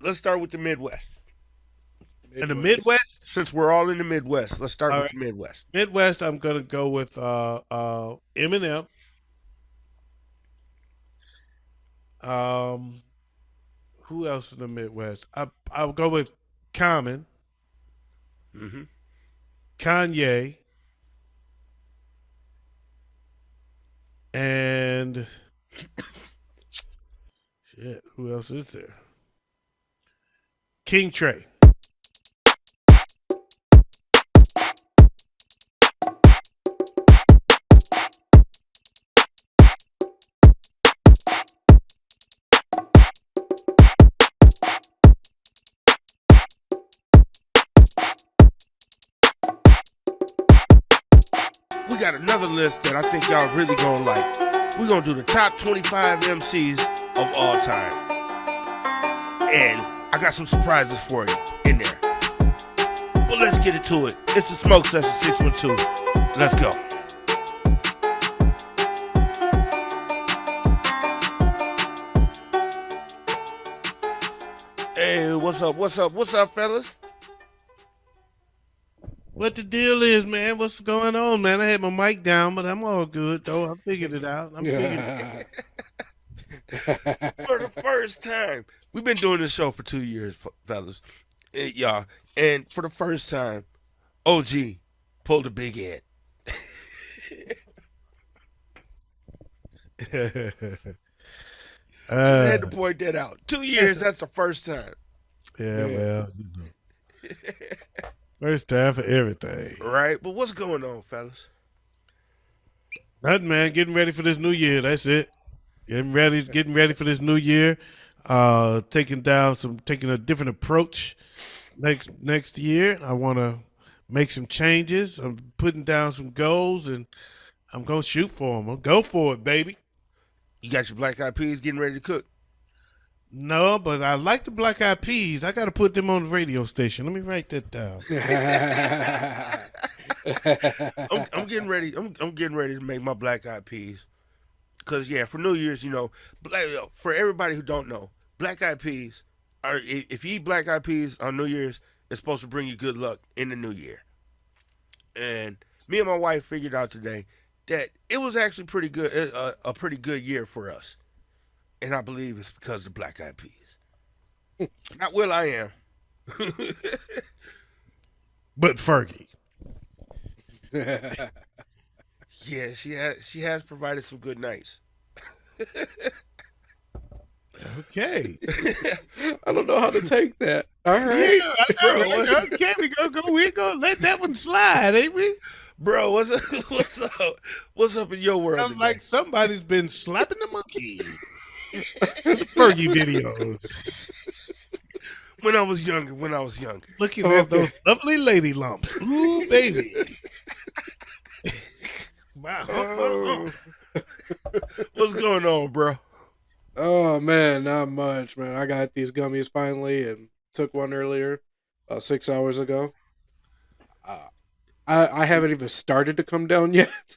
let's start with the Midwest. In the Midwest, Since we're all in the Midwest, let's start all with right. the Midwest. Midwest, I'm gonna go with Eminem. Um, who else in the Midwest? I'll go with Common, Mm-hmm. Kanye, and shit. Who else is there? King Trey. We got another list that I think y'all really gonna like. We're gonna do the top 25 MCs of all time. And I got some surprises for you in there. But let's get into it. It's the Smoke Session 612. Let's go. Hey, what's up? What's up? What's up, fellas? What the deal is, man? What's going on, man? I had my mic down, but I'm all good though. I figured it out. I'm figuring. For the first time, we've been doing this show for 2 years, fellas, y'all. And for the first time, OG pulled a big head. Just uh, had to point that out. 2 years, that's the first time. yeah, well, first time for everything. Right? But what's going on, fellas? Nothing, man. Getting ready for this new year. That's it. Getting ready for this new year. Taking a different approach next year. I want to make some changes. I'm putting down some goals, and I'm gonna shoot for them. I'll go for it, baby. You got your black eyed peas getting ready to cook. No, but I like the Black Eyed Peas. I got to put them on the radio station. Let me write that down. I'm getting ready. I'm getting ready to make my black eyed peas. Cause yeah, for New Year's, for everybody who don't know, black eyed peas are if you eat black eyed peas on New Year's, it's supposed to bring you good luck in the new year. And me and my wife figured out today that it was actually pretty good, a pretty good year for us. And I believe it's because of the black eyed peas. Not Will I am. But Fergie. Yeah, she has provided some good nights. Okay. I don't know how to take that. All right. Yeah, I know. Okay, we're gonna let that one slide, ain't we? Bro, what's up? What's up? What's up in your world Sounds today? like somebody's been slapping the monkey. Fergie videos. When I was younger. Looking at those lovely lady lumps. Ooh, baby. Wow. Oh, What's going on, bro? oh man, not much, man. I got these gummies finally and took one earlier, 6 hours ago. Uh, I haven't even started to come down yet.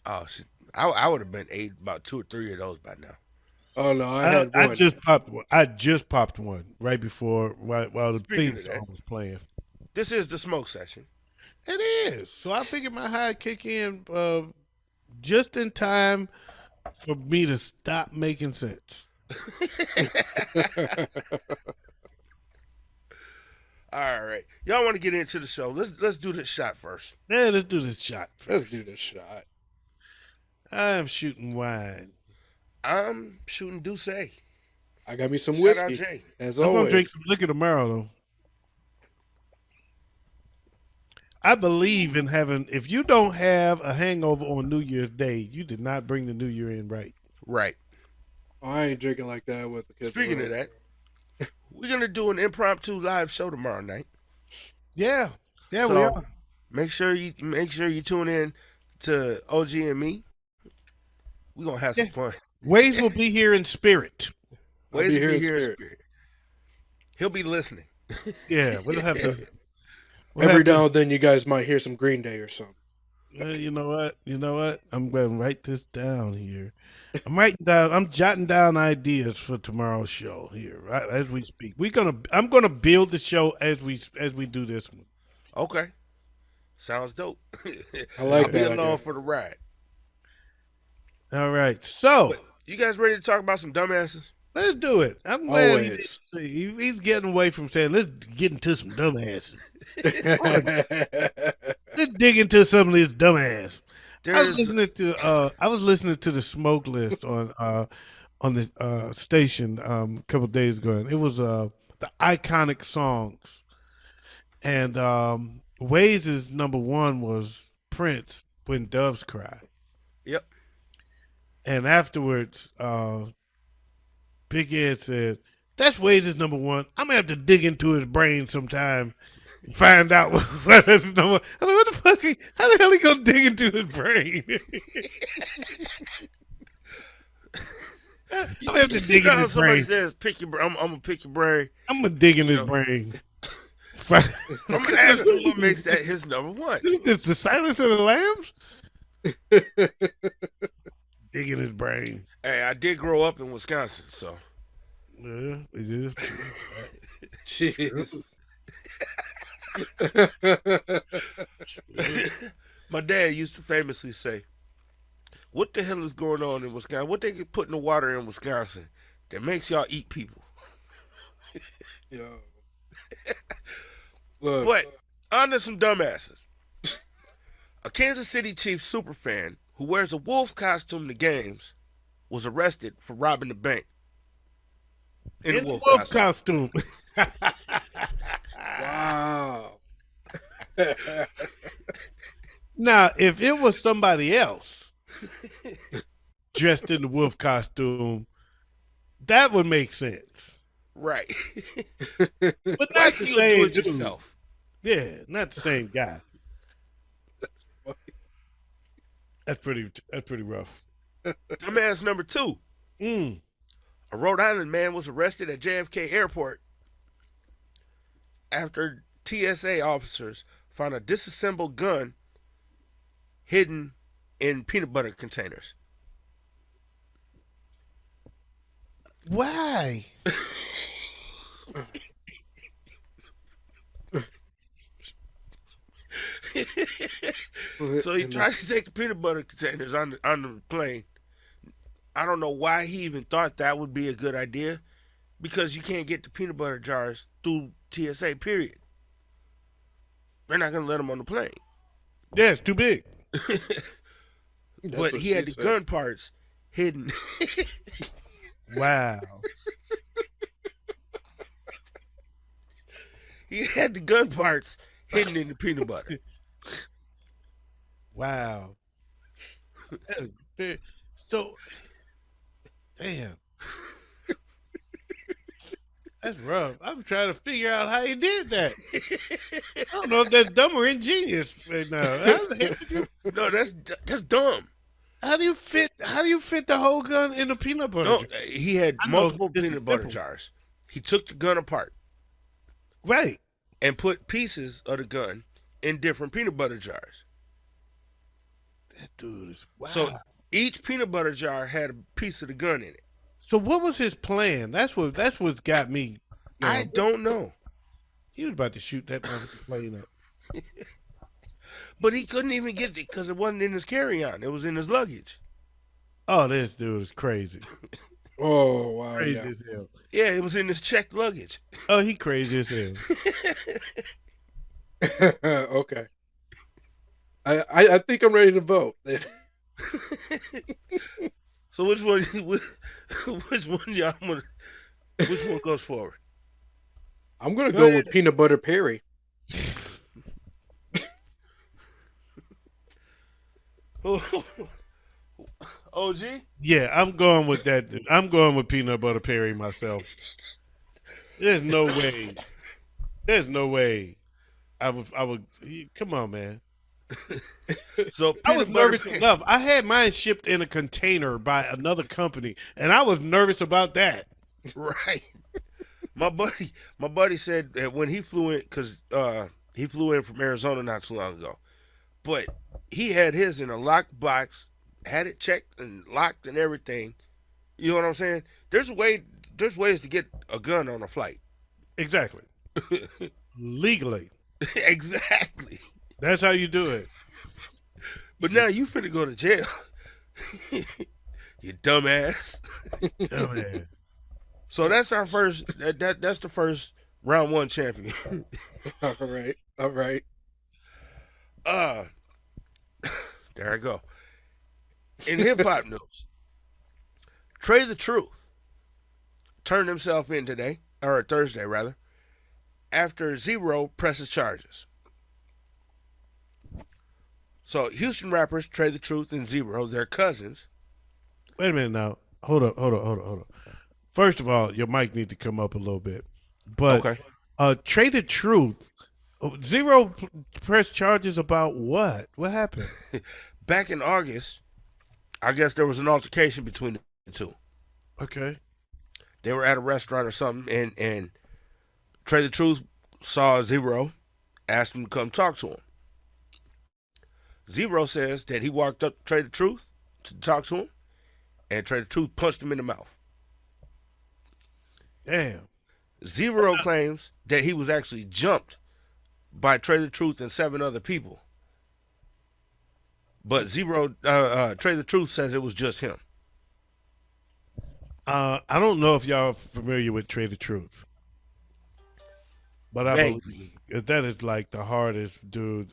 Oh, shit. I would have been ate about 2 or 3 of those by now. Oh no, I I, had I one. just popped one. I just popped one right before, right while the Speaking theme of that, song was playing. this is the smoke session. It is. So I figured my high kick in just in time for me to stop making sense. All right, y'all want to get into the show? Let's do this shot first. Yeah, let's do this shot Let's do first. this shot. I'm shooting wine. I'm shooting Douce. I got me some Shout out whiskey, Jay. as I'm gonna drink always. some liquor tomorrow though. I believe in having if you don't have a hangover on New Year's Day, you did not bring the new year in right. Right. Oh, I ain't drinking like that with the kids Speaking of around. that, we're gonna do an impromptu live show tomorrow night. Yeah. Yeah, we So are. make sure you tune in to OG and me. We're gonna have some Yeah. fun. Waze will be here in spirit. I'll Ways be to here be in here in spirit. spirit. He'll be listening. Yeah, we'll have to we'll Every have to now and then, you guys might hear some Green Day or something. You know what? You know what? I'm going to write this down here. I'm writing down. I'm jotting down ideas for tomorrow's show here, right as we speak. I'm gonna build the show as we do this one. Okay, sounds dope. I I'll like be that along idea. for the ride. All right, so But you guys ready to talk about some dumbasses? let's do it. I'm glad Always. he's getting away from saying let's get into some dumbasses. Let's dig into some of this dumbass. I was There's listening to the smoke list on the station a couple days ago, and it was the iconic songs, and Wayz's number one was Prince "When Doves Cry," yep. and afterwards, Big Ed said that's Wayz's number one. I'm gonna have to dig into his brain sometime. Find out what his number. I mean, what the fuck? How the hell he gonna dig into his brain? I'm gonna have to dig You in know how his somebody brain. says, "Pick your brain." I'm gonna pick your brain. I'm gonna dig in his know. brain. I'm gonna ask him what makes that his number one. It's the Silence of the Lambs. Dig in his brain. Hey, I did grow up in Wisconsin, so Yeah, it is. Jeez. my dad used to famously say, "What the hell is going on in Wisconsin? What they get put in the water in Wisconsin that makes y'all eat people?" Yo. Look, But on to some dumbasses. A Kansas City Chiefs superfan who wears a wolf costume to games was arrested for robbing the bank in In a wolf wolf costume. costume. wow. Now, if it was somebody else dressed in the wolf costume, that would make sense. Right. But Why not the you do same it dude. yourself? Yeah, not the same guy. That's pretty rough. Dumbass number 2. Mm. A Rhode Island man was arrested at JFK Airport after TSA officers found a disassembled gun hidden in peanut butter containers. Why? So he tried to take the peanut butter containers on the plane. I don't know why he even thought that would be a good idea, because you can't get the peanut butter jars through TSA. Period. They're not gonna let him on the plane. Yeah, it's too big. That's But what he had she the said. gun parts hidden. Wow. He had the gun parts hidden in the peanut butter. Wow. So, damn. That's rough. I'm trying to figure out how he did that. I don't know if that's dumb or ingenious right now. No, that's dumb. How do you fit the whole gun in a peanut butter No, jar? he had I know multiple this is peanut butter simple. jars. He took the gun apart Right. and put pieces of the gun in different peanut butter jars. That dude is wow. So each peanut butter jar had a piece of the gun in it. So what was his plan? That's what's got me. I don't know. He was about to shoot that motherfucking plane up. But he couldn't even get it because it wasn't in his carry-on. It was in his luggage. Oh, this dude is crazy. Oh wow. Crazy Yeah. as hell. Yeah, it was in his checked luggage. Oh, he crazy as hell. Okay. I think I'm ready to vote. So which one y'all want? Which one goes forward? I'm gonna Go go ahead. with peanut butter Perry. OG? Yeah, I'm going with that. Dude. I'm going with peanut butter Perry myself. There's no way. There's no way. I would. Come on, man. So I was peanut butter nervous Perry. enough. I had mine shipped in a container by another company, and I was nervous about that. Right. My buddy said that when he flew in, because he flew in from Arizona not too long ago, but he had his in a locked box, had it checked and locked and everything. You know what I'm saying? There's ways to get a gun on a flight. Exactly. Legally. Exactly. That's how you do it. But now you finna go to jail. You dumbass. Oh, man. So that's our first. That's the first round one champion. All right. All right. There I go. In hip hop news, Trey the Truth turned himself in today, or Thursday rather, after Zero presses charges. So Houston rappers Trey the Truth and Zero, they're cousins. Wait a minute now. Hold up. First of all, your mic need to come up a little bit. But Okay. Trey the Truth, Zero press charges about what? What happened? Back in August, I guess there was an altercation between the two. Okay. They were at a restaurant or something, and Trey the Truth saw Zero, asked him to come talk to him. Zero says that he walked up to Trey the Truth to talk to him, and Trey the Truth punched him in the mouth. Damn. Zero claims that he was actually jumped by Trey the Truth and 7 other people. But Trey the Truth says it was just him. I don't know if y'all are familiar with Trey the Truth, but I believe that is like the hardest dude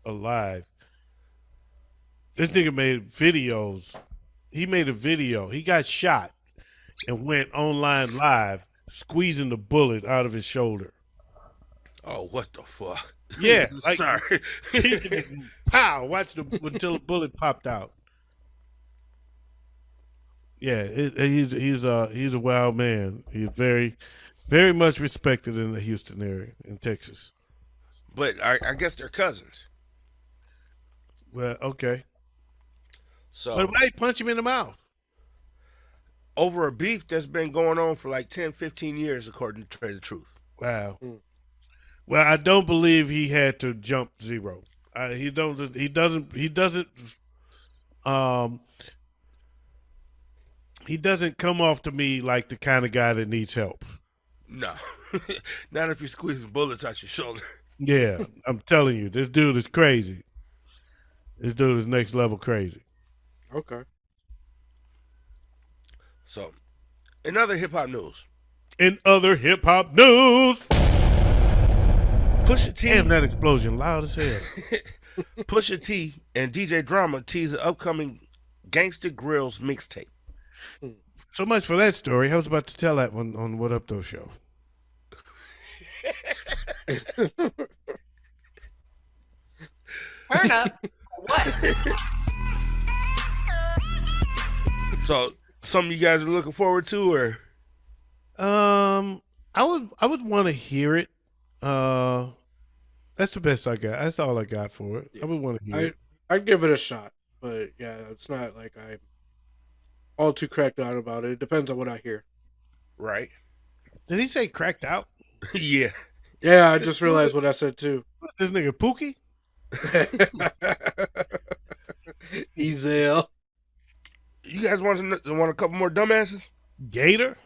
alive. This nigga made videos. He made a video. He got shot and went online live, squeezing the bullet out of his shoulder. Oh, what the fuck? Yeah, like, sorry. Pow! Watch until the bullet popped out. Yeah, he's a wild man. He's very, very much respected in the Houston area in Texas. But I guess they're cousins. Well, okay. So, but why punch him in the mouth? Over a beef that's been going on for like 10, 15 years, according to Trey the Truth. Wow. Well, I don't believe he had to jump Zero. He doesn't. He doesn't come off to me like the kind of guy that needs help. No, not if you're squeezing bullets out your shoulder. Yeah, I'm telling you, this dude is crazy. This dude is next level crazy. Okay. So, in other hip hop news. Pusha T. Damn, that explosion loud as hell. Pusha T and DJ Drama tease the upcoming Gangsta Grills mixtape. So much for that story. I was about to tell that one on What Up Though show. Turn up. What? So, something you guys are looking forward to, or? I would want to hear it. That's the best I got. That's all I got for it. I would want to hear it. I'd give it a shot, but yeah, it's not like I'm all too cracked out about it. It depends on what I hear. Right. Did he say cracked out? Yeah. Yeah, I just realized what I said too. This nigga Pookie? Ezel. You guys want a couple more dumbasses? Gator?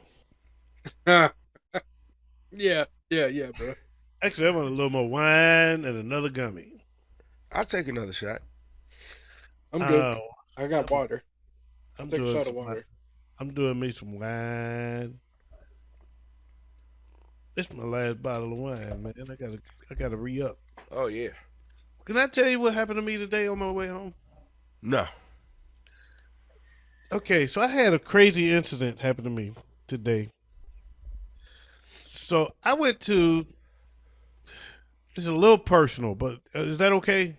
yeah, bro. Actually, I want a little more wine and another gummy. I'll take another shot. I'm good. I got water. I'm take a shot of water. I'm doing me some wine. This is my last bottle of wine, man. I gotta re-up. Oh yeah. Can I tell you what happened to me today on my way home? No. Okay, so I had a crazy incident happen to me today. So I went to. It's a little personal, but is that okay?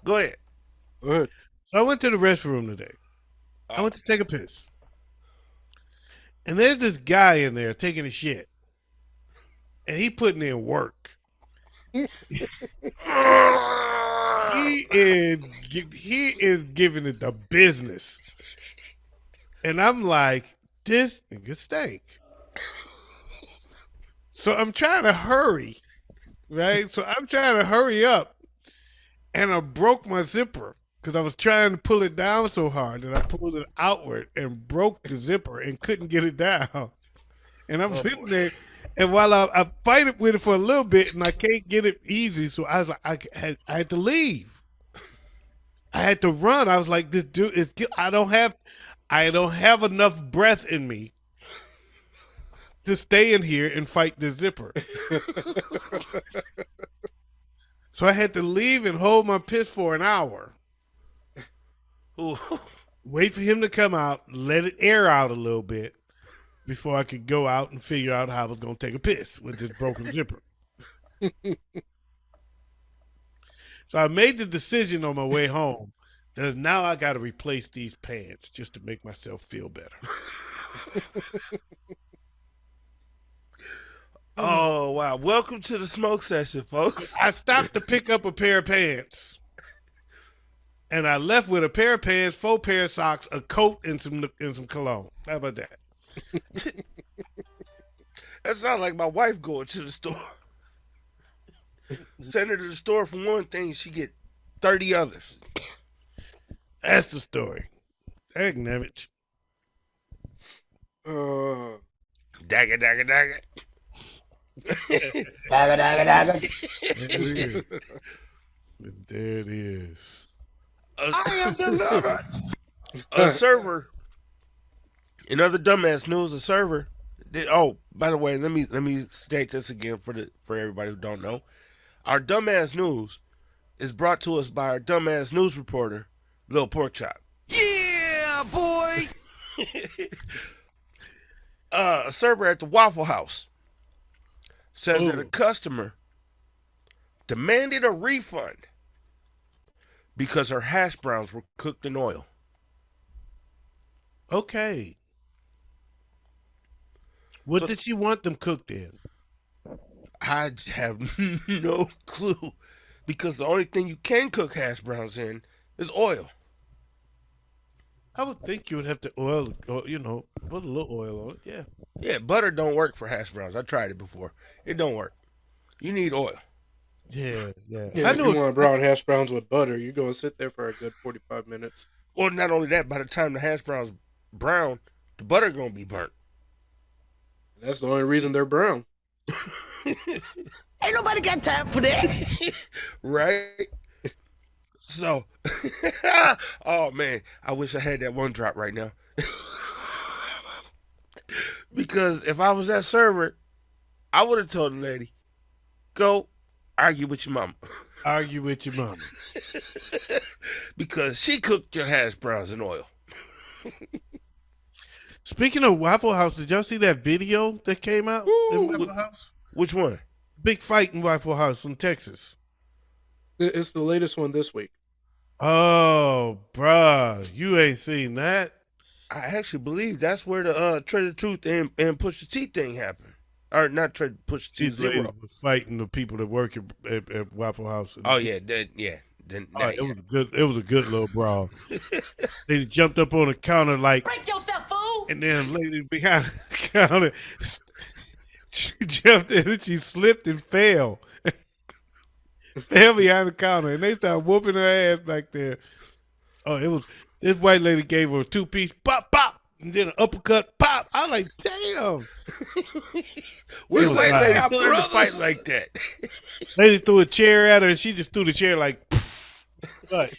Go ahead. Go ahead. So I went to the restroom today. I went to take a piss. And there's this guy in there taking a shit. And he putting in work. He is giving it the business. And I'm like, this nigga stink. So I'm trying to hurry. Right? So I'm trying to hurry up. and I broke my zipper because I was trying to pull it down so hard that I pulled it outward and broke the zipper and couldn't get it down. And I'm sitting there, and while I fight it with it for a little bit, and I can't get it easy, so I was like, I had to leave. I had to run. I was like, this dude is. I don't have enough breath in me to stay in here and fight the zipper. So I had to leave and hold my piss for an hour. Ooh. Wait for him to come out, let it air out a little bit before I could go out and figure out how I was going to take a piss with this broken zipper. So I made the decision on my way home that now I got to replace these pants just to make myself feel better. Oh, wow. Welcome to the smoke session, folks. I stopped to pick up a pair of pants. And I left with a pair of pants, 4 pair of socks, a coat, and some cologne. How about that? That sounds like my wife going to the store. Send her to the store for one thing, she get 30 others. That's the story. Dagnabbit. Dagger, dagger, dagger. Dagger, dagger, dagger. There it is. I am delivered. A server. In other dumbass news, a server. Oh, by the way, let me state this again for everybody who don't know. Our dumbass news is brought to us by our dumbass news reporter, Lil Porkchop. Yeah, boy. A server at the Waffle House says that a customer demanded a refund because her hash browns were cooked in oil. Okay. What did she want them cooked in? I have no clue, because the only thing you can cook hash browns in is oil. I would think you would have to oil, put a little oil on it. Yeah. Yeah, butter don't work for hash browns. I tried it before. It don't work. You need oil. Yeah. Yeah, I if knew you want brown hash browns with butter, you're going to sit there for a good 45 minutes. Well, not only that, by the time the hash browns brown, the butter gonna be burnt. That's the only reason they're brown. Ain't nobody got time for that. Right? So, oh man, I wish I had that one drop right now. Because if I was that server, I would have told the lady, go argue with your mama. Argue with your mama. Because she cooked your hash browns in oil. Speaking of Waffle House, did y'all see that video that came out in Waffle House? Which one? Big fight in Waffle House in Texas. It's the latest one this week. Oh, bruh. You ain't seen that? I actually believe that's where the Treasure Truth and Push the T thing happened. Or not Push the T, These ladies Zero. were fighting the people that work at Waffle House. Oh yeah, Then, It was a good little brawl. They jumped up on the counter like, Break yourself, fool. and then the lady behind the counter, she jumped in and she slipped and fell. Fell behind the counter, and they started whooping her ass back there. Oh, this white lady gave her a 2-piece, pop, pop, and then an uppercut, pop. I was like, damn. Where's was white like, lady put her to fight like that? Lady threw a chair at her, and she just threw the chair like, poof. Like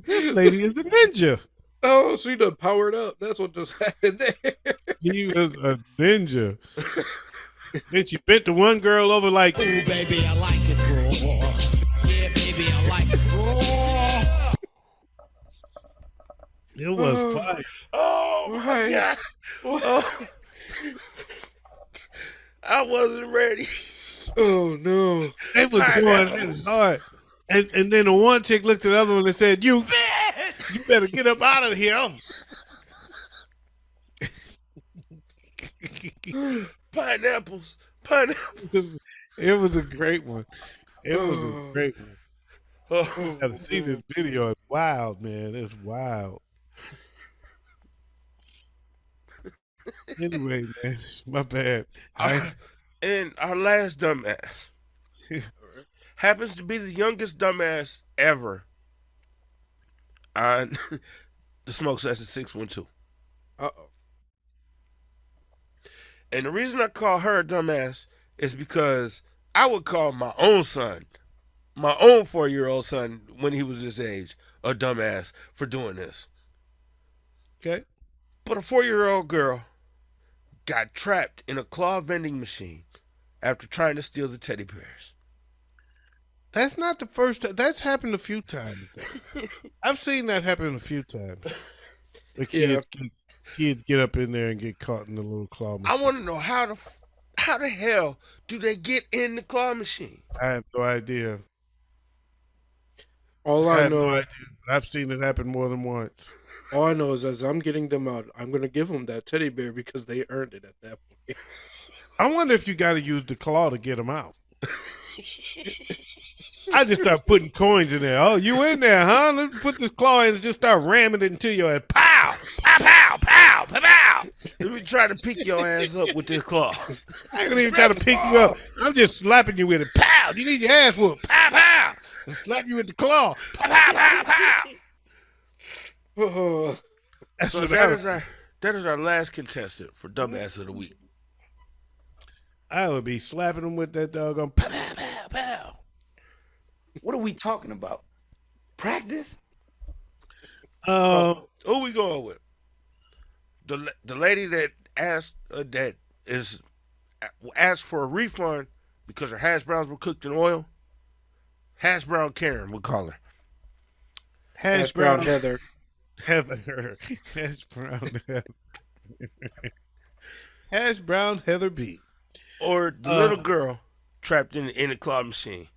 this lady is a ninja. Oh, she done powered up. That's what just happened there. She was a ninja. Then she bent the one girl over like, Ooh, baby, I like it raw. Yeah, baby, I like it raw. it was fire. Oh my God! Oh. I wasn't ready. Oh, no. They was going in hard. And then the one chick looked at the other one and said, you better get up out of here. Pineapples. It was a great one. It was a great one. Oh, You gotta see this video. It's wild, man. It's wild. Anyway, man, my bad. and our last dumbass happens to be the youngest dumbass ever on the Smoke Session 612. Uh-oh. And the reason I call her a dumbass is because I would call my own son, my own 4-year-old son, when he was this age, a dumbass for doing this. Okay. But a 4-year-old girl got trapped in a claw vending machine after trying to steal the teddy bears. That's not the first time. That's happened a few times. I've seen that happen a few times. The kids get up in there and get caught in the little claw machine. I want to know how the hell do they get in the claw machine? I have no idea. All I know, I've seen it happen more than once. all I know is as I'm getting them out, I'm gonna give them that teddy bear because they earned it at that point. I wonder if you got to use the claw to get them out. I just start putting coins in there. Oh, you in there, huh? Let me put this claw in and just start ramming it into your head. Pow! Pow, pow, pow, pow, pow. Let me try to pick your ass up with this claw. I ain't even trying to pick you up. I'm just slapping you with it. Pow! You need your ass whooped. Pow, pow! And slap you with the claw. Pow, pow, pow, pow. Oh, That's So what that is our last contestant for Dumbass of the Week. I would be slapping them with that doggone pow, pow, pow, pow. What are we talking about? Practice? Who we going with? The lady that asked asked for a refund because her hash browns were cooked in oil. Hash brown Karen, we call her. Hash brown Heather. Heather. Hash brown Heather. Hash brown Heather B. Or the little girl trapped in a claw machine.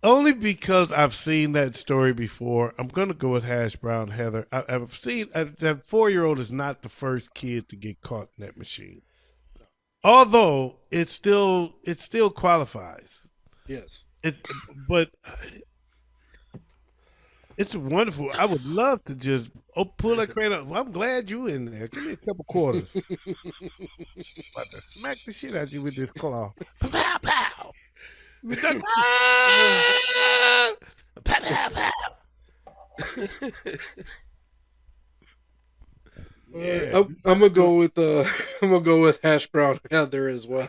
Only because I've seen that story before, I'm going to go with Hash Brown Heather. I've seen that 4-year-old is not the first kid to get caught in that machine. Although it still qualifies. Yes. But it's wonderful. I would love to just pull that crane up. Well, I'm glad you in there. Give me a couple quarters. About to smack the shit out of you with this claw. Pow, pow. Pow, pow, pow. Yeah. I'm gonna go with Hash Brown Heather as well.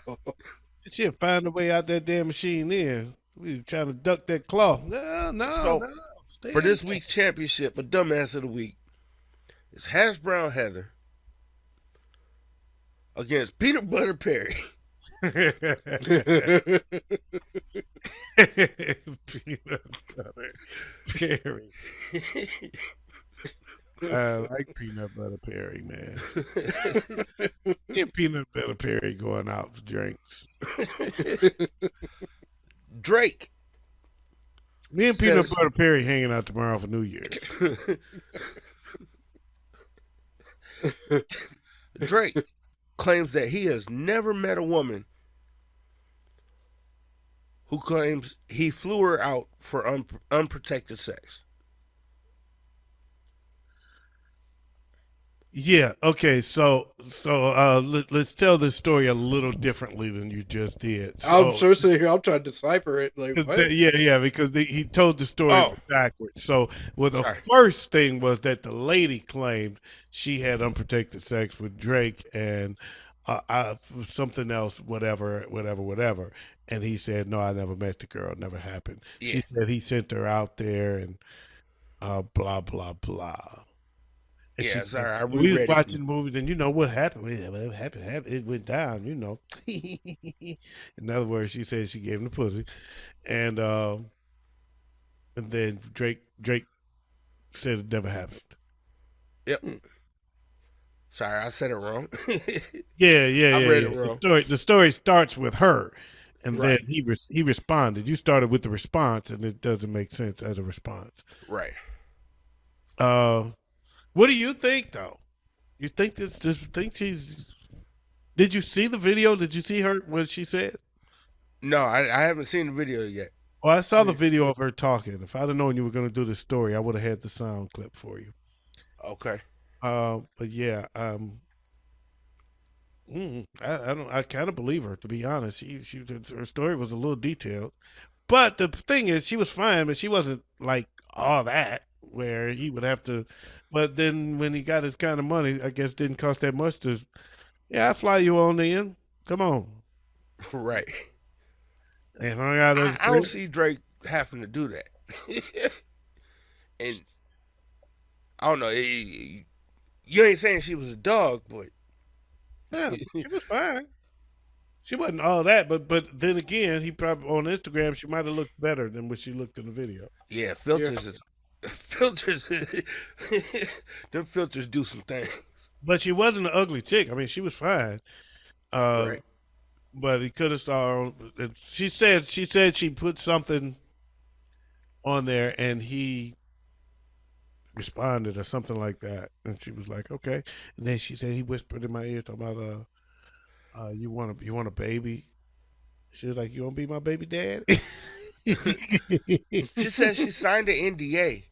She'll find a way out that damn machine there. We trying to duck that claw. No. So, Stay for this in week's championship, a Dumbass of the Week is Hash Brown Heather against Peanut Butter Perry. Peanut butter Perry. I like peanut butter Perry, man. Get peanut butter Perry going out for drinks. Drake. Me and peanut butter Perry hanging out tomorrow for New Year's. Drake claims that he has never met a woman who claims he flew her out for unprotected sex. Yeah. Okay. So let's tell this story a little differently than you just did. I'm sure sitting here. I'm trying to decipher it. Like, what? Because he told the story backwards. So, the first thing was that the lady claimed she had unprotected sex with Drake and something else, whatever. And he said, "No, I never met the girl. It never happened." Yeah. She said he sent her out there and blah blah blah. And Yeah, she sorry, I said, we reread was it. watching movies, and you know what happened? It happened. It went down. You know. In other words, she said she gave him the pussy, and then Drake said it never happened. Yep. Sorry, I said it wrong. Yeah. I read it wrong. The story starts with her, and Right. then he responded. You started with the response, and it doesn't make sense as a response. Right. What do you think, though? You think think she's? Did you see the video? Did you see her what she said? No, I haven't seen the video yet. Well, I saw the video of her talking. If I'd have known you were going to do this story, I would have had the sound clip for you. Okay. But yeah, I don't. I kind of believe her, to be honest. Her story was a little detailed, but the thing is, she was fine, but she wasn't like all that where he would have to. But then when he got his kind of money, I guess didn't cost that much to. Yeah, I fly you on in. Come on, Right. and hung out I, his I don't crib. see Drake having to do that. And I don't know. You ain't saying she was a dog, but Yeah, she was fine. She wasn't all that, but then again, he probably on Instagram she might have looked better than what she looked in the video. yeah, Yeah. filters is filters. Them filters do some things. But she wasn't an ugly chick. I mean, she was fine. Uh, Right. but he could have saw. She said she put something on there, and he responded or something like that, and she was like, okay. And then she said he whispered in my ear talking about you want a baby. She was like, you want to be my baby dad? She said she signed an NDA,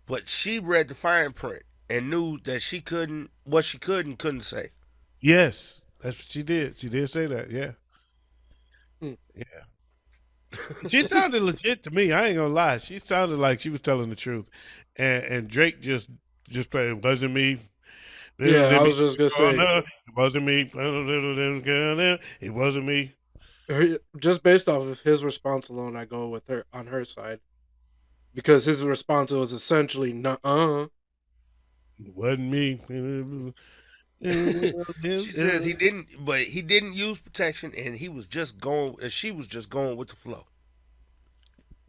but she read the fine print and knew that she couldn't what she could and couldn't say. Yes, that's what she did. She did say that. Yeah, Hmm. yeah. She sounded legit to me. I ain't gonna lie. She sounded like she was telling the truth, and Drake just played. It wasn't me. Yeah, I It was just gonna say, wasn't me. It wasn't me. just based off of his response alone, I go with her on her side because his response was essentially "nuh-uh." It wasn't me. She says he didn't use protection, and he was just going, and she was just going with the flow.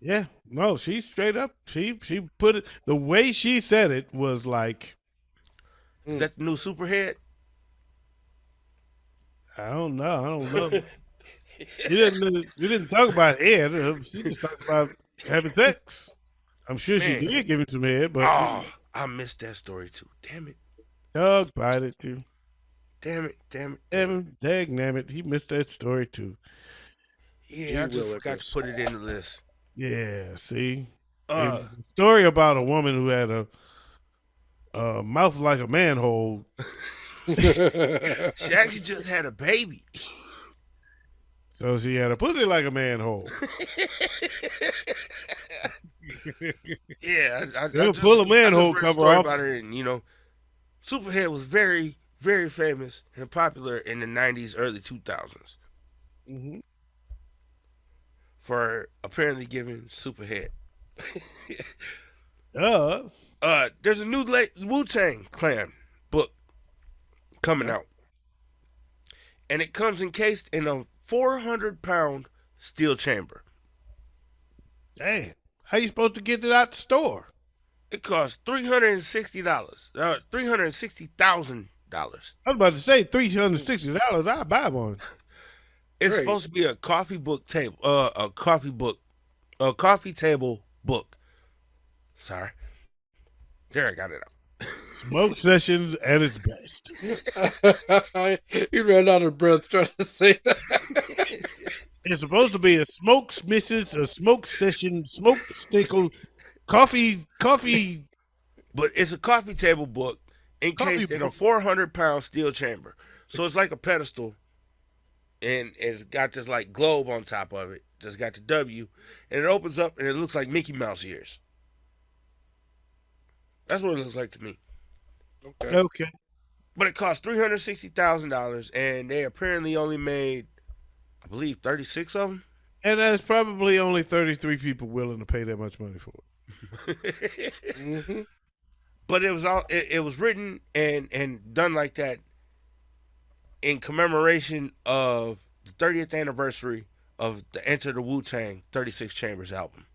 Yeah, no, she straight up. She put it the way she said it was like Is that the new superhead? I don't know. I don't know. You didn't talk about head. She just talked about having sex. I'm sure she Man. did give him some head, but Oh, I missed that story too. Damn it! dog bite it too. Damn it! Damn it! Damn him, dang it, he missed that story too. Yeah, I Gee just forgot willikers. to put it in the list. Yeah, see, it Uh, was a story about a woman who had a mouth like a manhole. she actually just had a baby. So she had a pussy like a manhole. Yeah, I They'll just, pull a I just manhole read a cover story off. about her, and Superhead was very, very famous and popular in the '90s, early 2000s Mhm. for apparently giving Superhead. Uh, There's a new Wu-Tang Clan book coming out, and it comes encased in a 400-pound steel chamber. damn, how you supposed to get it out the store? It costs $360, $360,000. I was about to say $360. I'll buy one. It's Right. supposed to be a coffee table book. Sorry, there I got it out. Smoke sessions at its best. He ran out of breath trying to say that. It's supposed to be a smoke session, smoke stickle, coffee, But it's a coffee table book encased in a book. 400-pound steel chamber. So it's like a pedestal, and it's got this like globe on top of it. Just got the W, and it opens up, and it looks like Mickey Mouse ears. That's what it looks like to me. Okay. Okay. But it cost $360,000, and they apparently only made, I believe, 36 of them. And there's probably only 33 people willing to pay that much money for it. Hmm. But it was all it was written and done like that in commemoration of the 30th anniversary of the Enter the Wu-Tang 36 Chambers album.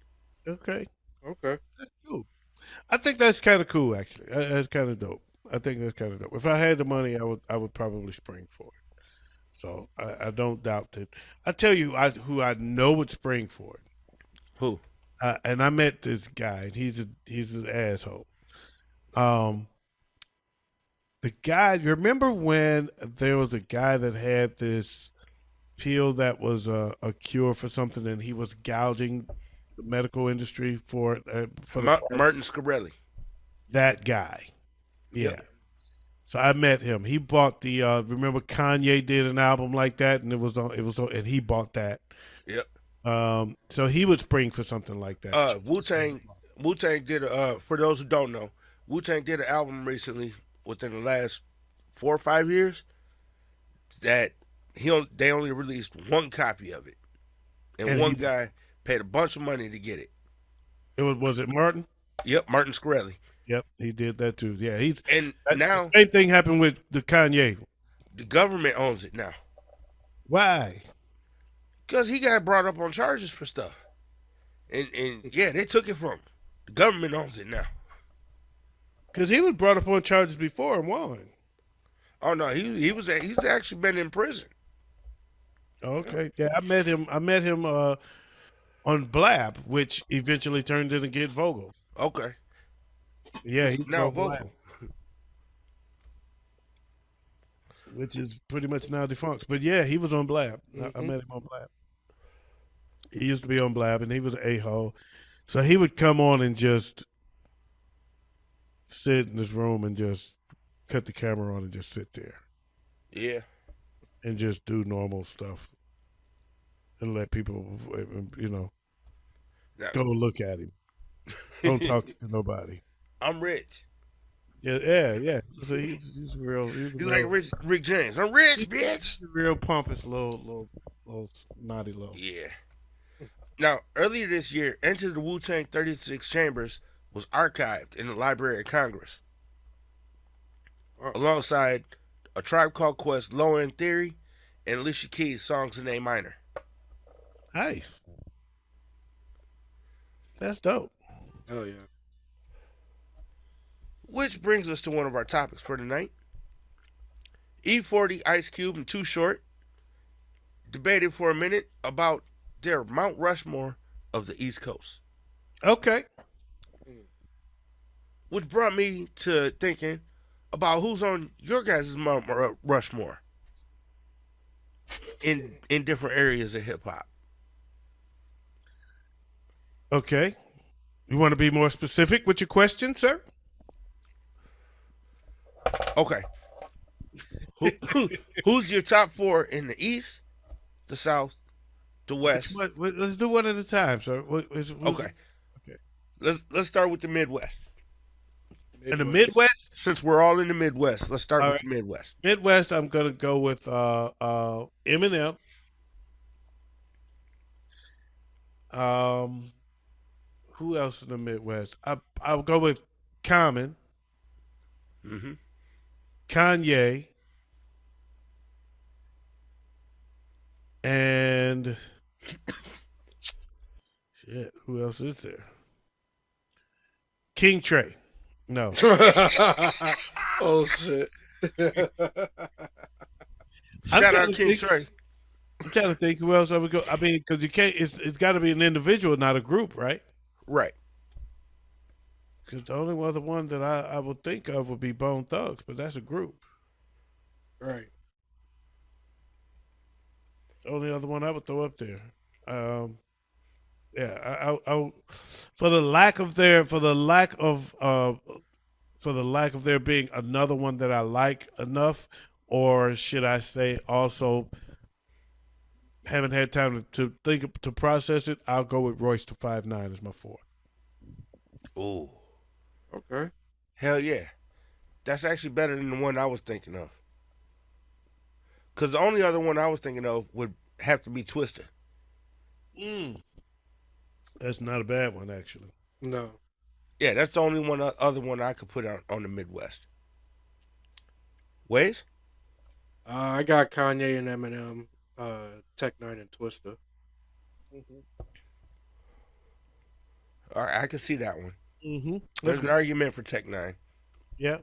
Okay. Okay. That's cool. I think that's kind of cool, actually. That's kind of dope. I think that's kind of dope. If I had the money, I would probably spring for it. So I don't doubt that. I tell you who I know would spring for it. Who? And I met this guy. And he's an asshole. The guy. You remember when there was a guy that had this pill that was a cure for something, and he was gouging the medical industry for the Martin Scarelli. that guy. Yeah. Yep. So I met him. He bought the remember Kanye did an album like that, and and he bought that. Yep. So he would spring for something like that. Wu Tang did for those who don't know, Wu Tang did an album recently within the last 4 or 5 years that they only released one copy of it, and one guy paid a bunch of money to get it. It was it Martin? Yep, Martin Skrelly. Yep, he did that too. Yeah, Now the same thing happened with the Kanye. the government owns it now Why? because he got brought up on charges for stuff, and yeah, they took it from him. The government owns it now. Because he was brought up on charges before and won. Oh no, he's actually been in prison. Okay, yeah, I met him. On Blab, which eventually turned into Get Vogel. Okay, Yeah, he's he's now on Blab, vocal. which is pretty much now defunct. But yeah, he was on Blab. I Mhm. met him on Blab. He used to be on Blab, and he was an a-hole. So he would come on and just sit in his room and just cut the camera on and just sit there Yeah, and just do normal stuff and let people, now, go look at him. Don't talk to nobody. I'm rich. Yeah. So he's real. He's like Rick James. I'm rich, bitch. He's a real pompous little naughty little. Yeah. Now, earlier this year, Enter the Wu-Tang 36 Chambers was archived in the Library of Congress, alongside A Tribe Called Quest, Low End Theory, and Alicia Keys' songs in A minor. Nice. That's dope. Hell yeah. Which brings us to one of our topics for tonight. E40, Ice Cube, and Too Short debated for a minute about their Mount Rushmore of the East Coast. Okay. Which brought me to thinking about who's on your guys' Mount Rushmore in different areas of hip hop. Okay. You want to be more specific with your question, sir? Okay. Who's your top four in the East, the South, the West? Let's do one at a time, sir. Okay. Let's start with the Midwest. In the Midwest? Since we're all in the Midwest, let's start All with right. the Midwest. Midwest, I'm gonna go with Eminem. Who else in the Midwest? I'll go with Common, Mm-hmm. Kanye, and shit. Who else is there? King Trey. No. Oh shit. Shout out King Trey. I'm trying to think who else I would go. I mean, because you can't. It's got to be an individual, not a group, right? Right. Because the only other one that I would think of would be Bone Thugs, but that's a group. Right. The only other one I would throw up there. Yeah, I for the lack of there being another one that I like enough, or should I say also haven't had time to think to process it, I'll go with Royce the 5'9" as my fourth. Ooh. Okay. Hell yeah. That's actually better than the one I was thinking of. Because the only other one I was thinking of would have to be Twister. That's not a bad one, actually. No. Yeah, that's the only other one I could put on the Midwest. Wayz? I got Kanye and Eminem, Tech Nine and Twista. All right, I can see that one. Mm-hmm. There's an argument for Tech Nine. Yeah.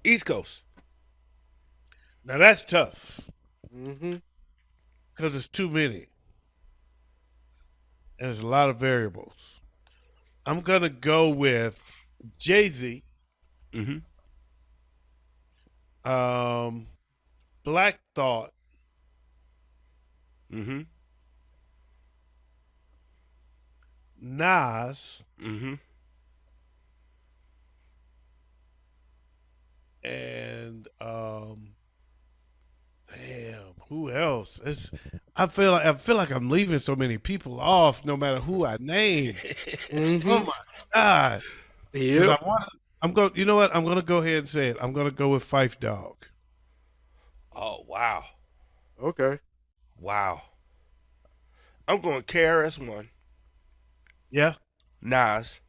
East Coast. Now that's tough Mm-hmm. because it's too many, and there's a lot of variables. I'm gonna go with Jay-Z, Mm-hmm. Black Thought, Mm-hmm. Nas, Mm-hmm. and damn, who else? I feel like I'm leaving so many people off, no matter who I name. Oh Mm-hmm. my god! Because Yep. I'm going. You know what? I'm gonna go ahead and say it. I'm gonna go with Fife Dog. Oh wow, Okay. wow. I'm going KRS-One, Yeah. Nas,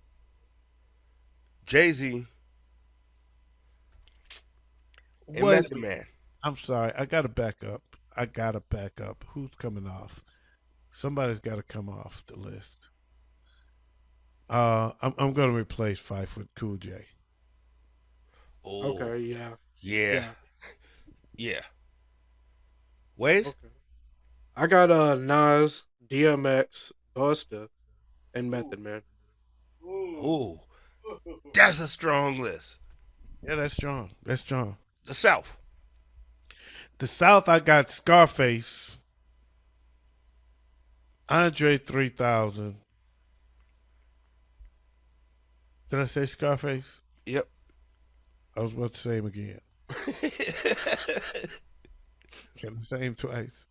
Jay-Z, and What? Method Man. I'm sorry. I gotta back up. I gotta back up. Who's coming off? Somebody's got to come off the list. I'm gonna replace Fife with Cool J. Oh Okay. Yeah. yeah, Yeah. yeah. Wayz? Okay. I got Nas, DMX, Busta, and Method Man. Oh, that's a strong list. Yeah, that's strong. That's strong. The South. The South, I got Scarface, Andre 3000. Did I say Scarface? Yep. I was about to say him again. Can I say him twice?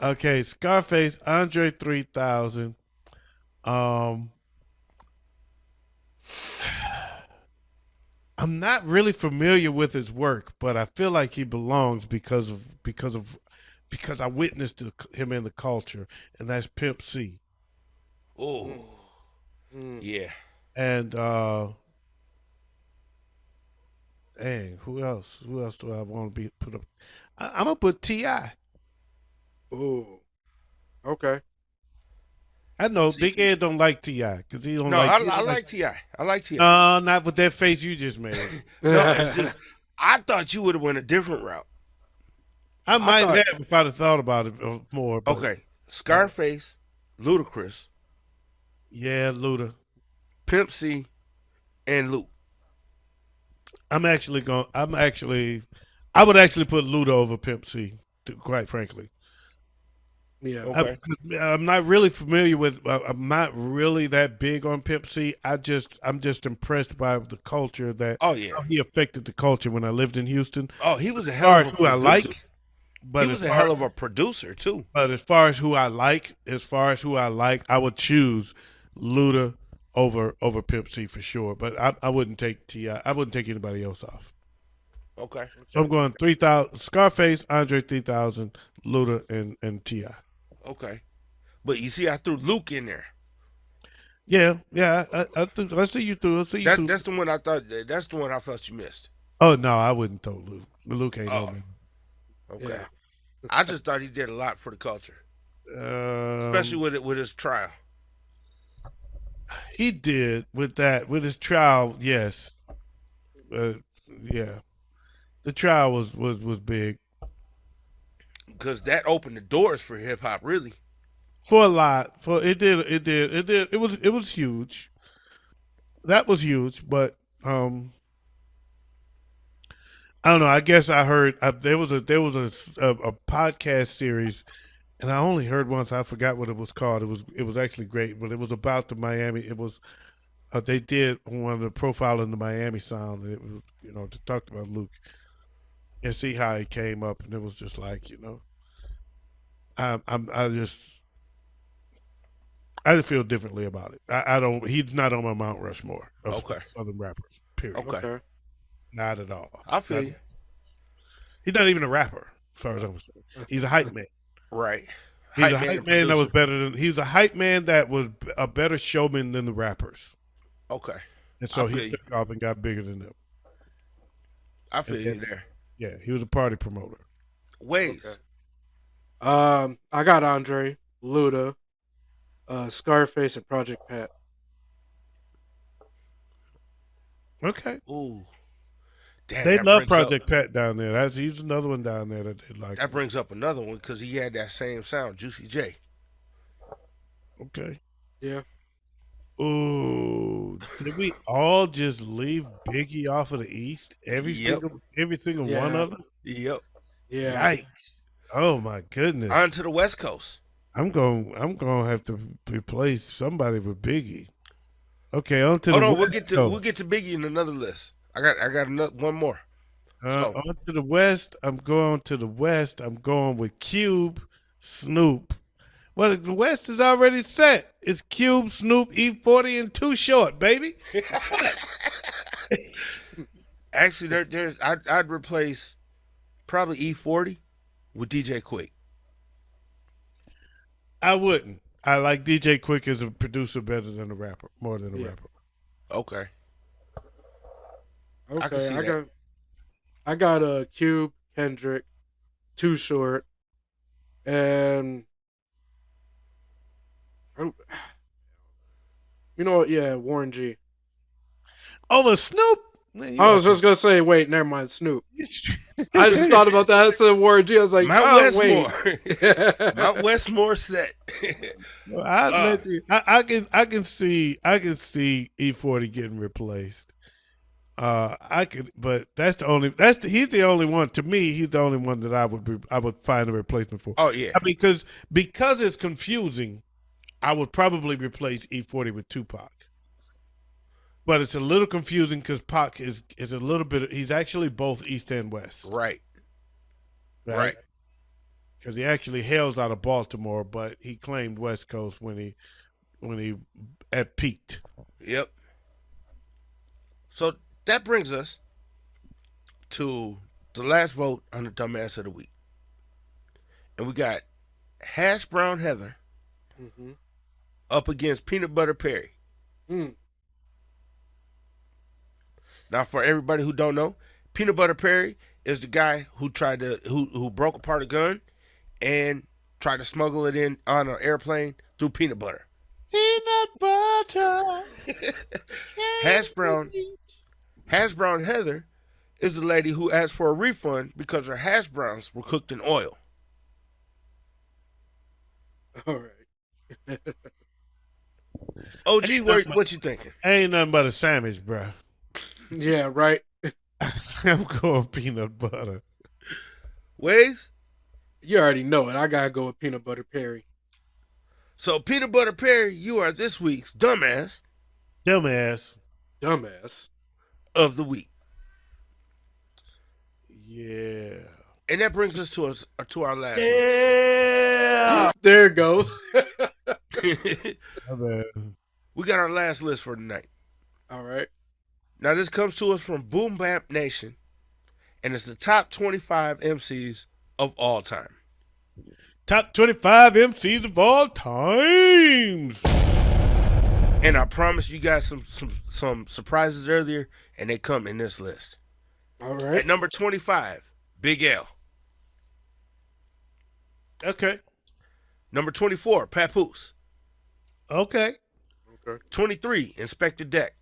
Okay, Scarface, Andre 3000. Um, I'm not really familiar with his work, but I feel like he belongs because I witnessed him in the culture, and that's Pimp C. Oh Mm. yeah. And dang, who else? Who else do I want to be put up? I'm gonna put Ti. Ooh. Okay. I know See- Big Ed don't like Ti because he don't No, like. I like Ti. I like Ti. Not with that face you just made. No, it's just I thought you would have went a different route. I might thought- have if I'd have thought about it more. But Okay, Scarface, Ludacris, yeah, Luda. Pimp C, and Luke. I would actually put Luda over Pimp C. Quite frankly, Yeah. Okay. I'm not really familiar with. I'm not really that big on Pimp C. I'm just impressed by the culture that Oh yeah. how he affected the culture when I lived in Houston. Oh, he was a As hell far of a as who I producer. like, but He was a hell of a producer too. But as far as who I like, I would choose Luda over Pimp C for sure. But I wouldn't take Ti. I wouldn't take anybody else off. Okay. So I'm going 3000 Scarface, Andre 3000, Luda, and Ti. Okay. But you see, I threw Luke in there. Yeah. I see you through. I see you through. That's the one I thought. That's the one I felt you missed. Oh no, I wouldn't throw Luke. Luke ain't Oh. no man. Okay. Yeah. I just thought he did a lot for the culture, especially with his trial. He did with his trial. Yes, yeah, the trial was big Because that opened the doors for hip hop, really. for a lot. It was huge. That was huge, but I don't know. I guess I heard there was a podcast series, and I only heard once. I forgot what it was called. It was actually great, but it was about the Miami. It was they did one of the profile in the Miami Sound, and it was to talk about Luke and see how he came up, and it was just like I just feel differently about it. I don't. He's not on my Mount Rushmore of Okay. Southern rappers. Period. Okay. Okay. Not at all. I feel Not- you. He's not even a rapper, as far as I'm concerned. He's a hype man. Right. He's a and hype man that was producer. better than. He's a hype man that was a better showman than the rappers, Okay. and so I feel he you. took off and got bigger than them. I feel you Okay. there. Yeah, he was a party promoter. Wayz. Okay. I got Andre, Luda, Scarface, and Project Pat. Okay, Ooh. Damn, they that love brings Project Pat down there. He's another one down there that they like. That brings up another one because he had that same sound, Juicy J. Okay. Yeah. Ooh, did we all just leave Biggie off of the East? Every Yep. single Yeah. one of them. Yep. Yeah. Yikes! Oh my goodness. On to the West Coast. I'm going to have to replace somebody with Biggie. Okay, on to Hold the on, West Coast. we'll get to Biggie in another list. I got one more. So On to the West. I'm going to the West. I'm going with Cube, Snoop. Well, the West is already set. It's Cube, Snoop, E40, and Too Short, baby. actually, I'd replace probably E40 with DJ Quick. I wouldn't. I like DJ Quick as a producer better than a rapper, more than a rapper. Okay. Okay, I can see that. I got a Cube, Kendrick, Too Short, and you know what? Yeah, Warren G. Over Snoop? Man, I was just gonna say, wait, never mind, Snoop. I just thought about that. I said Warren G. I was like, Mount Westmore. wait. Mount Westmore set. I can see E40 getting replaced. I could, but he's the only one. To me, he's the only one that I would find a replacement for. Oh yeah. I mean, because it's confusing, I would probably replace E40 with Tupac. But it's a little confusing because Pac is a little bit. He's actually both East and West. Right. Right. Because he actually hails out of Baltimore, but he claimed West Coast when he at peaked. Yep. So that brings us to the last vote on the Dumbass of the Week. And we got Hash Brown Heather up against Peanut Butter Perry. Now, for everybody who don't know, Peanut Butter Perry is the guy who who broke apart a gun and tried to smuggle it in on an airplane through peanut butter. Peanut butter. Hash Brown Heather is the lady who asked for a refund because her hash browns were cooked in oil. All right. OG, what you thinking? Ain't nothing but a sandwich, bro. Yeah, right. I'm going peanut butter. Wayz? You already know it. I gotta go with Peanut Butter Perry. So, Peanut Butter Perry, you are this week's Dumbass Dumbass. of the Week. Yeah. And that brings us to our last Yeah. There it goes. list. We got our last list for tonight. All right. Now, this comes to us from Boom Bap Nation, and it's the top 25 MCs of all time. Top 25 MCs of all times. And I promised you guys some surprises earlier, and they come in this list. All right. At number 25, Big L. Okay. Number 24, Papoose. Okay. 23, Inspector Deck.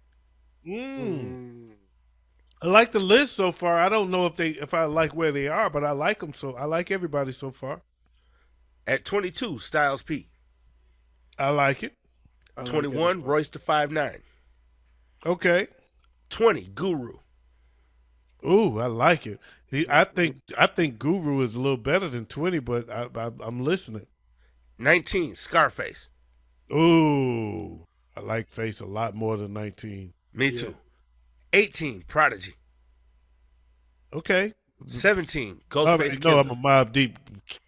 I like the list so far. I don't know if I like where they are, but I like them. So I like everybody so far. At 22, Styles P. I like it. 21, Royce the 5'9". Okay. 20, Guru. Ooh, I like it. I think Guru is a little better than 20, but I'm listening. 19, Scarface. Ooh, I like Face a lot more than 19. Me too. 18, Prodigy. Okay. 17, Ghostface Killer. I'm a Mobb Deep.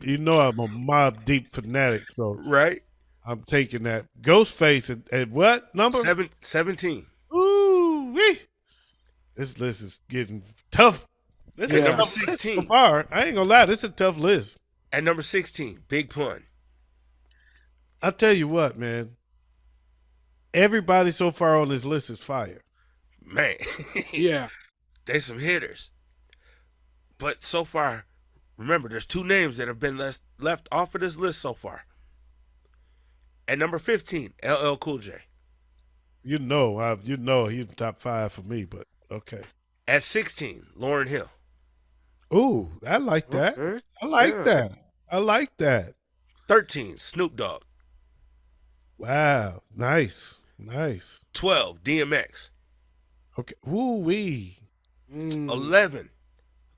You know I'm a Mobb Deep fanatic, so Right? I'm taking that. Ghostface at what number? 17. Ooh, wee. This list is getting tough. This is Number tough list 16. so far. I ain't gonna lie, this is a tough list. At number 16, Big Pun. I'll tell you what, man. Everybody so far on this list is fire. Man. Yeah. They some hitters. But so far, remember, there's two names that have been left off of this list so far. At number 15, LL Cool J. You know he's top 5 for me, but okay. At 16, Lauryn Hill. Ooh, I like that. Okay. I like Yeah. that. I like that. 13, Snoop Dogg. Wow, nice. 12, DMX. Okay, woo wee. 11,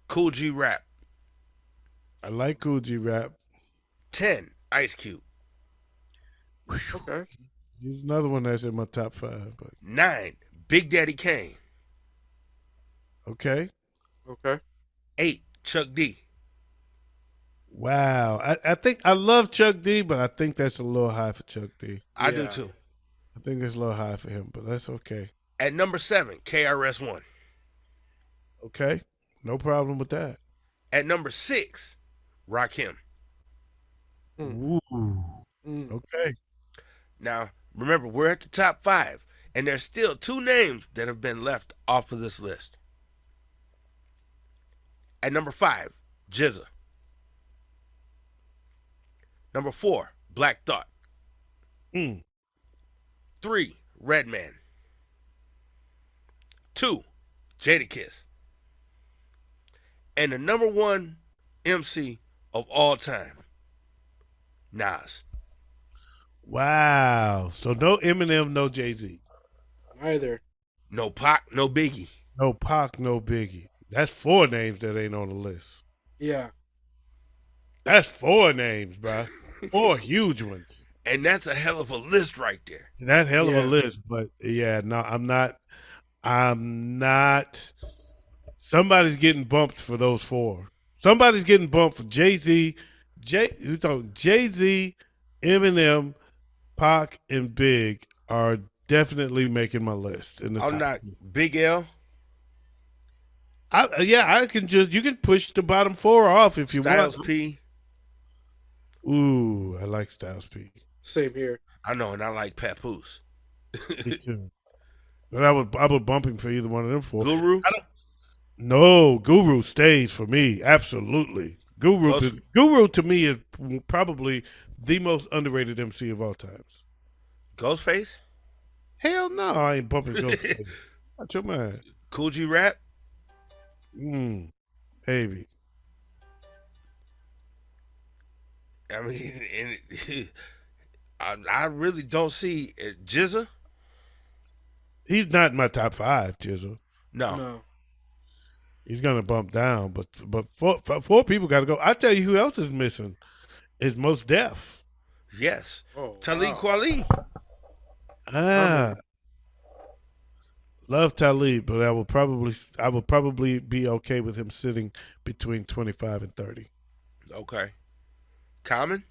Cool G Rap. I like Cool G Rap. 10, Ice Cube. Okay. He's another one that's in my top 5. But 9, Big Daddy Kane. okay. 8, Chuck D. Wow. I think I love Chuck D, but I think that's a little high for Chuck D. I do Yeah. too. I think that's a little high for him, but that's okay. At number 7, KRS-One. Okay. No problem with that. At number 6, Rakim. Ooh. Mm. Okay. Now, remember, we're at the top 5, and there's still 2 names that have been left off of this list. At number 5, GZA. Number 4, Black Thought. Mm. 3, Redman. 2, Jadakiss. And the number 1 MC of all time, Nas. Wow. So no Eminem, no Jay-Z. Either. No Pac, no Biggie. No Pac, no Biggie. That's 4 names that ain't on the list. Yeah. That's 4 names, bro. 4 huge ones. And that's a hell of a list right there. And that's hell of Yeah. a list. But yeah, no, I'm not. Somebody's getting bumped for those 4. Somebody's getting bumped for Jay-Z. You talking Jay-Z, Eminem, Pac, and Big are definitely making my list in the top. I'm not Big L, I can you can push the bottom 4 off if you Styles want. P. Ooh, I like Styles P. Same here. I know, and I like Papoose. Me too. But I would bump him for either one of them 4. Guru. No, Guru stays for me. Absolutely. Guru to me is probably the most underrated MC of all times. Ghostface. Hell no, I ain't bumping Ghostface. Watch your mind. Cool G Rap. Heavy. I mean, I really don't see GZA. He's not in my top 5, Chisel. No. He's gonna bump down, but 4 people got to go. I tell you, who else is missing? Is Mos Def. Yes. Oh, Talib wow. Kweli. Love Talib, but I would probably be okay with him sitting between 25 and 30. Okay. Common.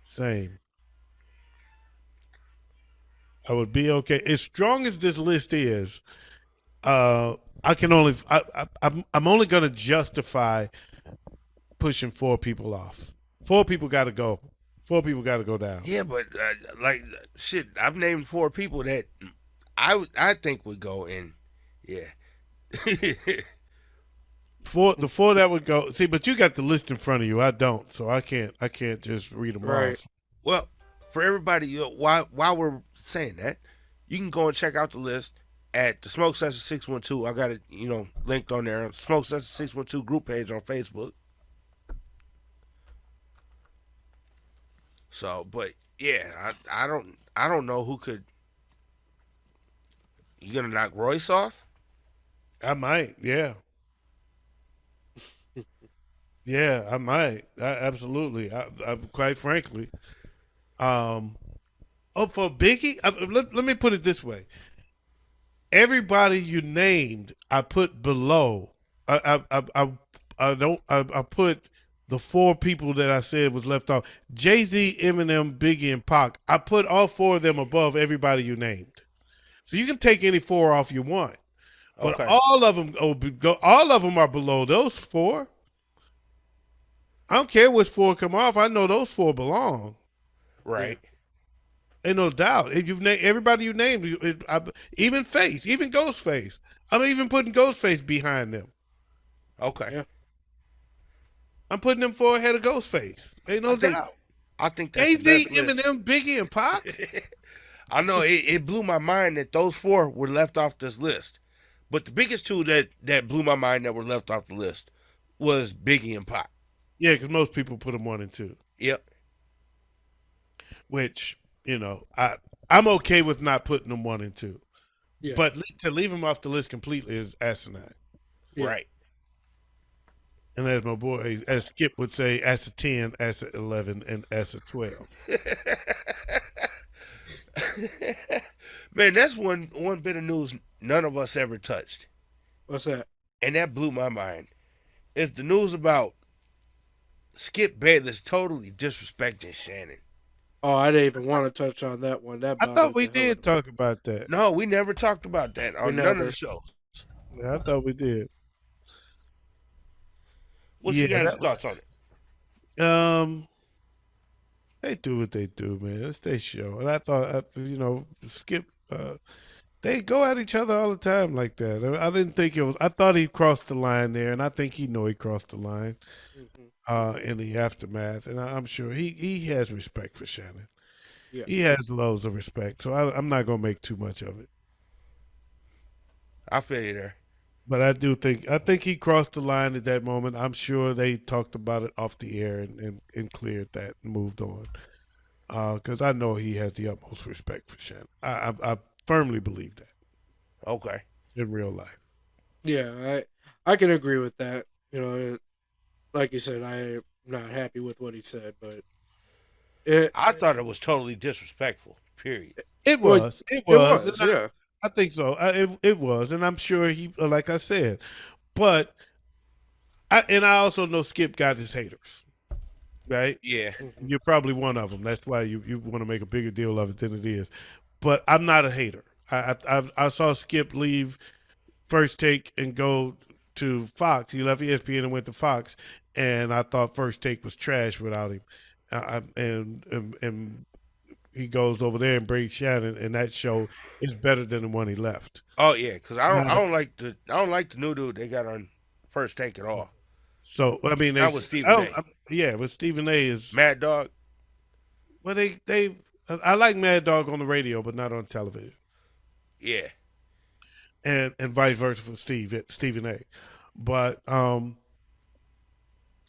Same. I would be okay. As strong as this list is, I'm only going to justify pushing 4 people off. 4 people got to go. 4 people got to go down. Yeah, but shit, I've named 4 people that I think would go in. Yeah. The 4 that would go. See, but you got the list in front of you. I don't, so I can't just read them Right. off. Well, for everybody, while we're saying that, you can go and check out the list at the Smoke Session 612. I got it, linked on there. Smoke Session 612 group page on Facebook. So, but yeah, I don't know who could. You gonna knock Royce off? I might, yeah. Yeah, I might. Absolutely. I quite frankly. For Biggie, let me put it this way. Everybody you named, I put below. I put the 4 people that I said was left off. Jay-Z, Eminem, Biggie, and Pac. I put all 4 of them above everybody you named. So you can take any 4 off you want. But Okay. all of them are below those 4. I don't care which 4 come off. I know those 4 belong. Right. Ain't no doubt. If you've named everybody you named, even Face, even Ghostface. I'm even putting Ghostface behind them. Okay. Yeah. I'm putting them 4 ahead of Ghostface. Ain't no doubt. I think that's the Jay-Z, best list. Eminem, Biggie, and Pac. I know it blew my mind that those 4 were left off this list. But the biggest 2 that blew my mind that were left off the list was Biggie and Pac. Yeah, because most people put them 1 and 2. Yep. Which, I'm okay with not putting them 1 and 2. Yeah. But to leave them off the list completely is asinine. Yeah. Right. And as my boy, as Skip would say, as a 10, as a 11, and as a 12. Man, that's one bit of news none of us ever touched. What's that? and that blew my mind. It's the news about Skip Bayless totally disrespecting Shannon. Oh, I didn't even want to touch on that one. That I thought bothered we the hell out did of me. talk about that. No, we never talked about that We on none of the never. shows. Yeah, I thought we did. What's Yeah, your guys' thoughts on it? um, they do what they do, man. It's their show, and I thought, Skip. They go at each other all the time like that. I didn't think it was. I thought he crossed the line there, and I think he know he crossed the line. Mhm. In the aftermath, and I'm sure he has respect for Shannon. Yeah. He has loads of respect, so I'm not gonna make too much of it. I feel you there. But I think he crossed the line at that moment. I'm sure they talked about it off the air and cleared that and moved on. Because I know he has the utmost respect for Shannon. I firmly believe that Okay. in real life. Yeah, I can agree with that. Like you said, I'm not happy with what he said, but it I thought it was totally disrespectful. Period. It well, was. It it was. was, And yeah. I think so. It was, and I'm sure he, like I said, but I also know Skip got his haters, right? Yeah. Mhm. You're probably one of them. That's why you want to make a bigger deal of it than it is. But I'm not a hater. I saw Skip leave First Take and go to Fox. He left ESPN and went to Fox, and I thought First Take was trash without him. And he goes over there and brings Shannon, and that show is better than the one he left. Oh yeah, because I Not a- don't like the new dude they got on First Take at all. So I mean, That was Stephen A. yeah, but Stephen A. is Mad Dog. well, they I like Mad Dog on the radio, but not on television, Yeah. and vice versa for Stephen A. But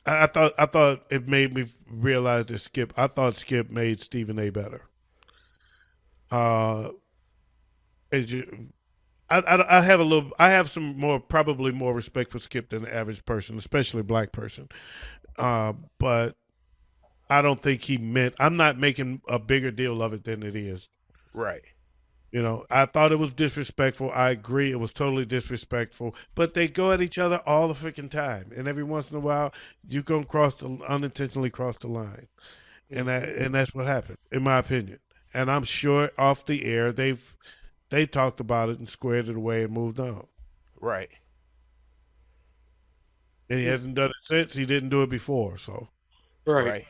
I thought it made me realize that Skip. I thought Skip made Stephen A. better. Uh, as you, I have a little. I have some more, probably more respect for Skip than the average person, especially a black person. But I don't think he meant. I'm not making a bigger deal of it than it is. Right. I thought it was disrespectful. I agree, it was totally disrespectful. But they go at each other all the freaking time, and every once in a while, you gonna unintentionally cross the line, and that's what happened, in my opinion. And I'm sure off the air they talked about it and squared it away and moved on. Right. And he hasn't done it since. He didn't do it before, so Right. Right.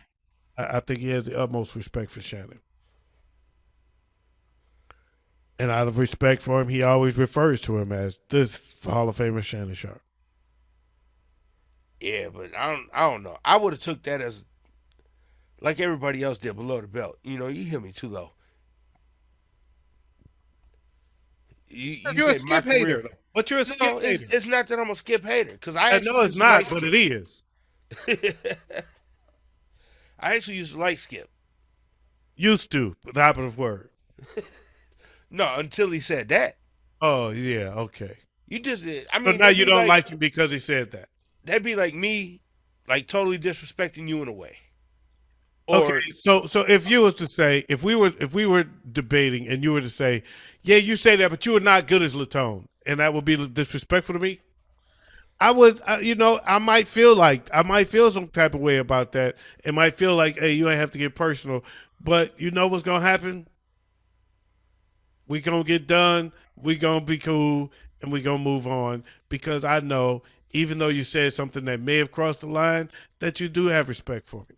I think he has the utmost respect for Shannon. And out of respect for him, he always refers to him as this Hall of Famer Shannon Sharp. Yeah, but I don't know. I would have took that as like everybody else did below the belt. You hit me too low. You You're a said my Skip hater, career. though. But you're a Skip No, hater. it's not that I'm a Skip hater because I I actually know it's used to like not, but Skip. it is. I actually used to like Skip. Used to, the operative word. No, until he said that. Oh, yeah, okay. You just did. I So mean, now you don't like him because he said that. that'd be like me, like totally disrespecting you in a way. Or Okay, so if you was to say, if we were debating and you were to say, yeah, you say that, but you were not good as Latone, and that would be disrespectful to me, I would, I might feel some type of way about that. It might feel like, hey, you ain't have to get personal, but you know what's gonna happen? We gonna get done. We gonna be cool, and we gonna move on because I know, even though you said something that may have crossed the line, that you do have respect for me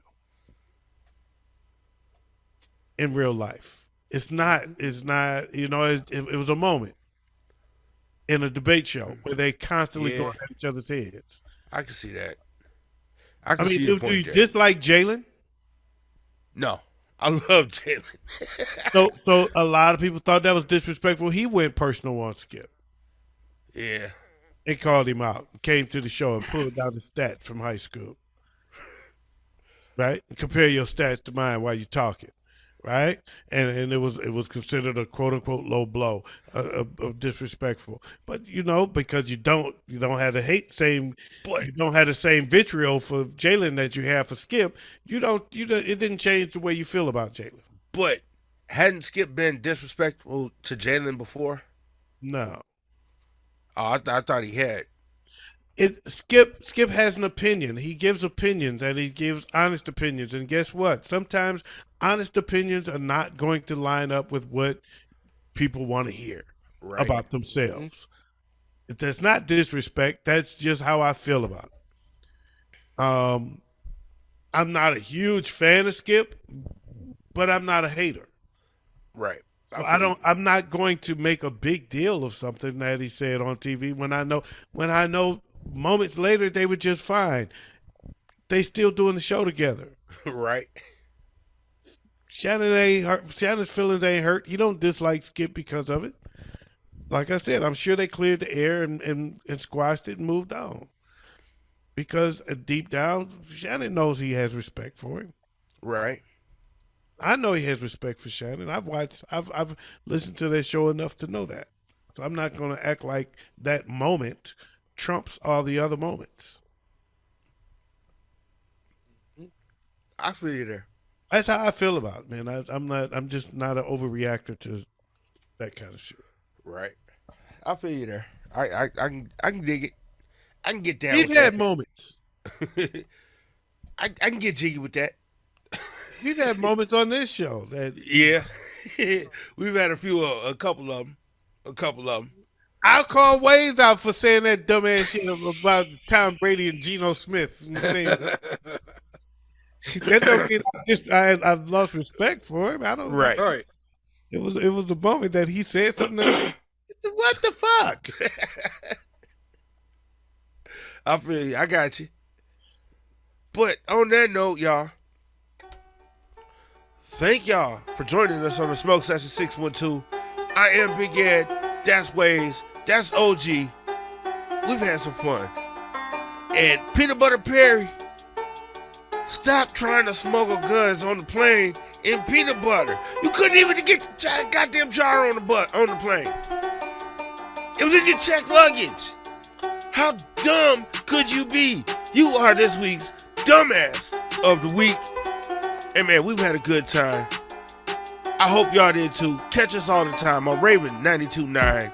in real life. It's not. It was a moment in a debate show where they constantly Yeah. going at each other's heads. I can see that. I I can mean, see your do you point there. dislike Jalen? No, I love Jalen. So a lot of people thought that was disrespectful. He went personal on Skip Yeah. and called him out. Came to the show and pulled down the stats from high school. Right? Compare your stats to mine while you're talking. Right? And it was considered a quote unquote low blow, disrespectful. But because you don't have the But you don't have the same vitriol for Jalen that you have for Skip. It didn't change the way you feel about Jalen. but hadn't Skip been disrespectful to Jalen before? No. Oh, I thought he had. Skip has an opinion. He gives opinions, and he gives honest opinions. And guess what? Sometimes honest opinions are not going to line up with what people want to hear about themselves. That's not disrespect. That's just how I feel about it. I'm not a huge fan of Skip, but I'm not a hater. Right. So I'm not going to make a big deal of something that he said on TV when I know moments later they were just fine. They still doing the show together. Right. Shannon ain't hurt. Shannon's feelings ain't hurt. He don't dislike Skip because of it. Like I said, I'm sure they cleared the air and squashed it and moved on. Because deep down, Shannon knows he has respect for him. Right. I know he has respect for Shannon. I've listened to their show enough to know that. So I'm not going to act like that moment trumps all the other moments. I feel you there. That's how I feel about it, man. I'm just not an overreactor to that kind of shit. Right. I feel you there. I can dig it. I can get down We've with had that. moments. I can get jiggy with that. We've had moments on this show that Yeah. We've had a couple of them. I'll call Wayz out for saying that dumbass shit about Tom Brady and Geno Smith. That don't mean I've lost respect for him. I don't. Right. Right. It was the moment that he said something. What the fuck? I feel you. I got you. But on that note, y'all, thank y'all for joining us on the Smoke Session 612. I am Big Ed. That's Wayz. That's OG. We've had some fun. And Peanut Butter Perry, stop trying to smuggle guns on the plane in peanut butter. You couldn't even get the goddamn jar on the plane. It was in your checked luggage. How dumb could you be? You are this week's dumbass of the week. And man, we've had a good time. I hope y'all did too. Catch us all the time on Raven 92.9,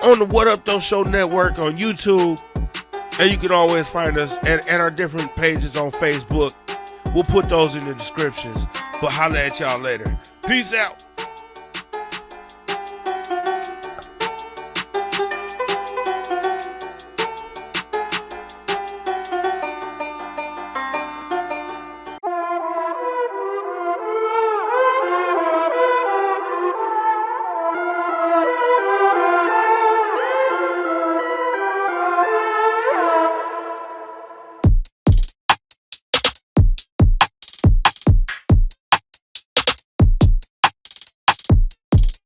on the What Up Though Show Network on YouTube, and you can always find us at our different pages on Facebook. We'll put those in the descriptions. But holla at y'all later. Peace out.